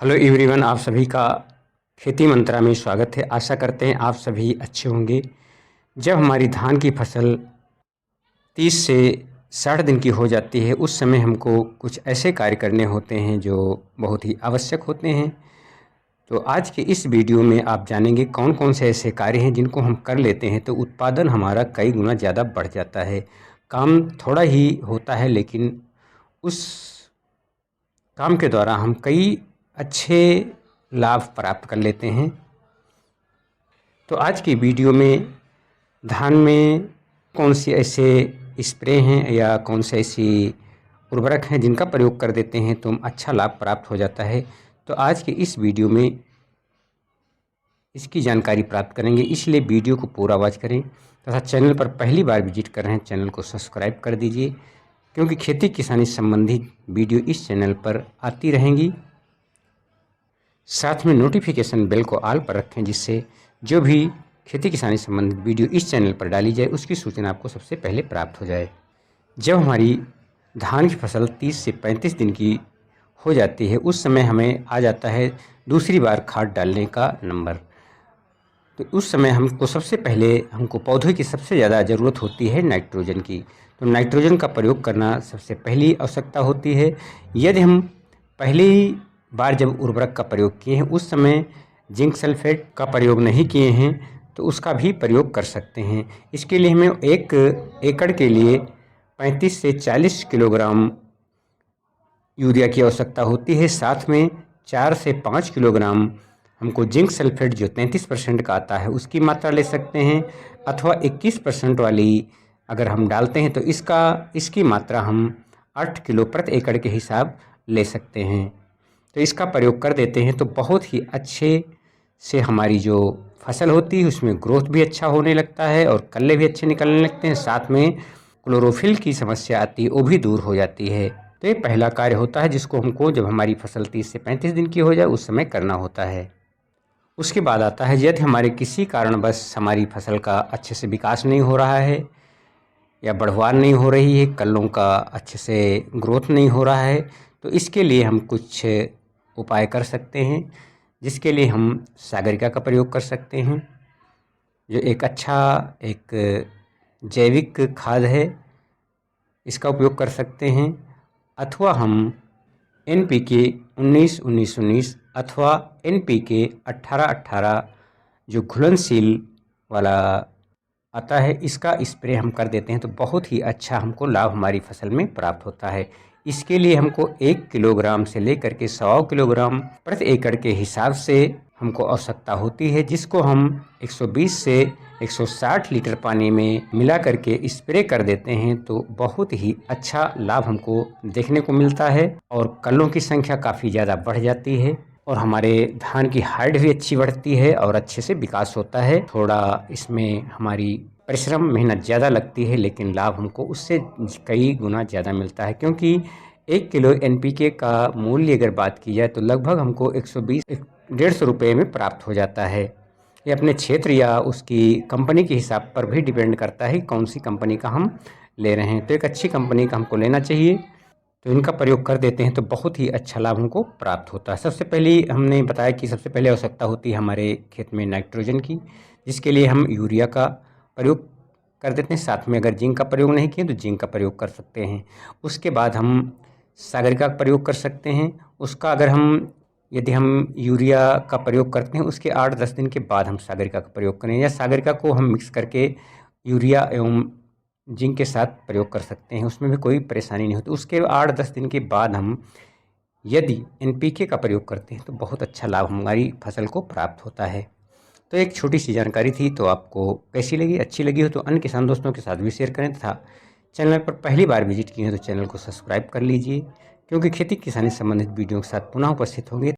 Hello everyone, आप सभी का खेती मंत्रा में स्वागत है। आशा करते हैं आप सभी अच्छे होंगे। जब हमारी धान की फसल 30 से 60 दिन की हो जाती है, उस समय हमको कुछ ऐसे कार्य करने होते हैं जो बहुत ही आवश्यक होते हैं। तो आज के इस वीडियो में आप जानेंगे कौन कौन से ऐसे कार्य हैं जिनको हम कर लेते हैं तो उत्पादन हमारा कई गुना ज़्यादा बढ़ जाता है। काम थोड़ा ही होता है, लेकिन उस काम के द्वारा हम कई अच्छे लाभ प्राप्त कर लेते हैं। तो आज की वीडियो में धान में कौन सी ऐसे स्प्रे हैं या कौन से ऐसी उर्वरक हैं जिनका प्रयोग कर देते हैं तो अच्छा लाभ प्राप्त हो जाता है। तो आज के इस वीडियो में इसकी जानकारी प्राप्त करेंगे, इसलिए वीडियो को पूरा वॉच करें तथा चैनल पर पहली बार विजिट कर रहे हैं चैनल को सब्सक्राइब कर दीजिए, क्योंकि खेती किसानी संबंधित वीडियो इस चैनल पर आती रहेंगी। साथ में नोटिफिकेशन बेल को ऑल पर रखें, जिससे जो भी खेती किसानी संबंधित वीडियो इस चैनल पर डाली जाए उसकी सूचना आपको सबसे पहले प्राप्त हो जाए। जब हमारी धान की फसल 30 से 35 दिन की हो जाती है, उस समय हमें आ जाता है दूसरी बार खाद डालने का नंबर। तो उस समय हमको सबसे पहले पौधों की सबसे ज़्यादा ज़रूरत होती है नाइट्रोजन की। तो नाइट्रोजन का प्रयोग करना सबसे पहली आवश्यकता होती है। यदि हम पहली बार जब उर्वरक का प्रयोग किए हैं उस समय जिंक सल्फेट का प्रयोग नहीं किए हैं तो उसका भी प्रयोग कर सकते हैं। इसके लिए हमें 1 एकड़ के लिए 35 से 40 किलोग्राम यूरिया की आवश्यकता होती है। साथ में 4 से 5 किलोग्राम हमको जिंक सल्फेट जो 33% का आता है उसकी मात्रा ले सकते हैं, अथवा 21% वाली अगर हम डालते हैं तो इसकी मात्रा हम 8 किलो प्रति एकड़ के हिसाब ले सकते हैं। तो इसका प्रयोग कर देते हैं तो बहुत ही अच्छे से हमारी जो फसल होती है उसमें ग्रोथ भी अच्छा होने लगता है और कल्ले भी अच्छे निकलने लगते हैं। साथ में क्लोरोफिल की समस्या आती है वो भी दूर हो जाती है। तो ये पहला कार्य होता है जिसको हमको जब हमारी फसल 30 से 35 दिन की हो जाए उस समय करना होता है। उसके बाद आता है यदि हमारे किसी कारणवश हमारी फसल का अच्छे से विकास नहीं हो रहा है या बढ़वार नहीं हो रही है, कल्लों का अच्छे से ग्रोथ नहीं हो रहा है, तो इसके लिए हम कुछ उपाय कर सकते हैं, जिसके लिए हम सागरिका का प्रयोग कर सकते हैं, जो एक अच्छा एक जैविक खाद है। इसका उपयोग कर सकते हैं, अथवा हम NPK 19-19-19 अथवा NPK 18-18 जो घुलनशील वाला आता है इसका स्प्रे हम कर देते हैं तो बहुत ही अच्छा हमको लाभ हमारी फसल में प्राप्त होता है। इसके लिए हमको 1 किलोग्राम से लेकर के 100 किलोग्राम प्रति एकड़ के हिसाब से हमको आवश्यकता होती है, जिसको हम 120 से 160 लीटर पानी में मिला करके स्प्रे कर देते हैं तो बहुत ही अच्छा लाभ हमको देखने को मिलता है और कल्लों की संख्या काफ़ी ज़्यादा बढ़ जाती है और हमारे धान की हाइट भी अच्छी बढ़ती है और अच्छे से विकास होता है। थोड़ा इसमें हमारी परिश्रम मेहनत ज़्यादा लगती है, लेकिन लाभ हमको उससे कई गुना ज़्यादा मिलता है, क्योंकि 1 किलो NPK का मूल्य अगर बात की जाए तो लगभग हमको 120-150 रुपये में प्राप्त हो जाता है। ये अपने क्षेत्र या उसकी कंपनी के हिसाब पर भी डिपेंड करता है कौन सी कंपनी का हम ले रहे हैं। तो एक अच्छी कंपनी का हमको लेना चाहिए, तो इनका प्रयोग कर देते हैं तो बहुत ही अच्छा लाभ हमको प्राप्त होता है। सबसे पहले हमने बताया कि सबसे पहले आवश्यकता होती है हमारे खेत में नाइट्रोजन की, जिसके लिए हम यूरिया का प्रयोग कर देते हैं। साथ में अगर जिंक का प्रयोग नहीं किए तो जिंक का प्रयोग कर सकते हैं। उसके बाद हम सागरिका का प्रयोग कर सकते हैं। उसका अगर यदि हम यूरिया का प्रयोग करते हैं उसके 8-10 दिन के बाद हम सागरिका का प्रयोग करें, या सागरिका को हम मिक्स करके यूरिया एवं जिंक के साथ प्रयोग कर सकते हैं, उसमें भी कोई परेशानी नहीं होती। उसके 8-10 दिन के बाद हम यदि NPK का प्रयोग करते हैं तो बहुत अच्छा लाभ हमारी फसल को प्राप्त होता है। तो एक छोटी सी जानकारी थी, तो आपको कैसी लगी? अच्छी लगी हो तो अन्य किसान दोस्तों के साथ भी शेयर करें तथा चैनल पर पहली बार विजिट किए हैं तो चैनल को सब्सक्राइब कर लीजिए, क्योंकि खेती किसानी संबंधित वीडियो के साथ पुनः उपस्थित होंगे।